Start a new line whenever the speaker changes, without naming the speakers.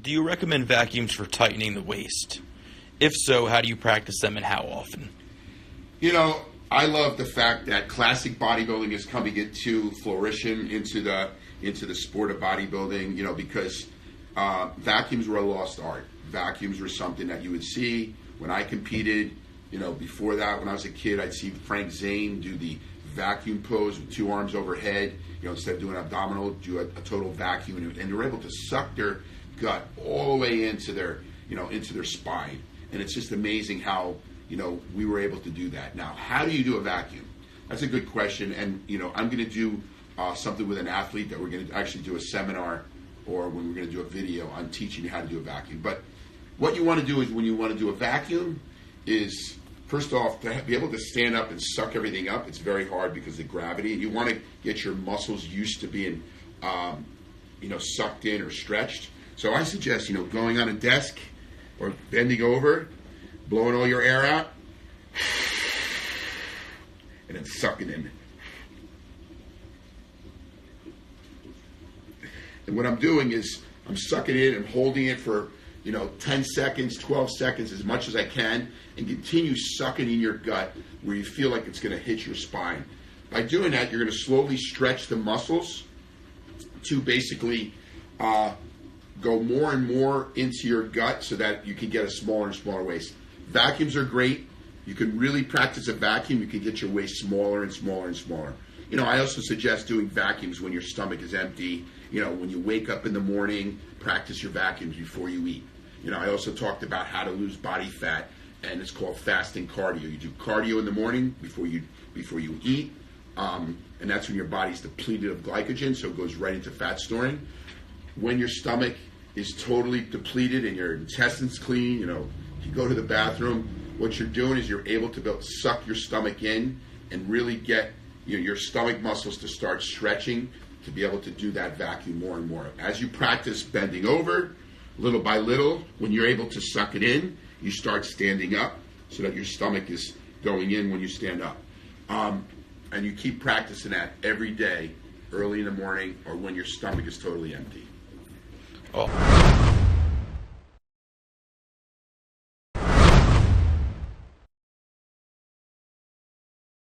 Do you recommend vacuums for tightening the waist? If so, how do you practice them and how often?
You know, I love the fact that classic bodybuilding is coming into flourishing into the sport of bodybuilding. You know, because vacuums were a lost art. Vacuums were something that you would see when I competed. You know, before that, when I was a kid, I'd see Frank Zane do the vacuum pose with two arms overhead. You know, instead of doing abdominal, do a total vacuum, and they were able to suck their gut all the way into their, into their spine. And it's just amazing how, we were able to do that. Now, how do you do a vacuum? That's a good question. And, I'm going to do something with an athlete that we're going to actually do a seminar, or when we're going to do a video on teaching you how to do a vacuum. But what you want to do is, when you want to do a vacuum, is first off, to be able to stand up and suck everything up. It's very hard because of gravity. You want to get your muscles used to being, sucked in or stretched. So I suggest, going on a desk or bending over, blowing all your air out, and then sucking in. And what I'm doing is I'm sucking in and holding it for 10 seconds, 12 seconds, as much as I can, and continue sucking in your gut where you feel like it's going to hit your spine. By doing that, you're going to slowly stretch the muscles to basically go more and more into your gut so that you can get a smaller and smaller waist. Vacuums are great. You can really practice a vacuum. You can get your waist smaller and smaller and smaller. I also suggest doing vacuums when your stomach is empty. When you wake up in the morning, practice your vacuums before you eat. I also talked about how to lose body fat, and it's called fasting cardio. You do cardio in the morning before you eat, and that's when your body's depleted of glycogen, so it goes right into fat storing. When your stomach is totally depleted and your intestines clean, you go to the bathroom, what you're doing is you're able to suck your stomach in and really get your stomach muscles to start stretching to be able to do that vacuum more and more. As you practice bending over, little by little, when you're able to suck it in, you start standing up so that your stomach is going in when you stand up. And you keep practicing that every day, early in the morning, or when your stomach is totally empty.
Oh.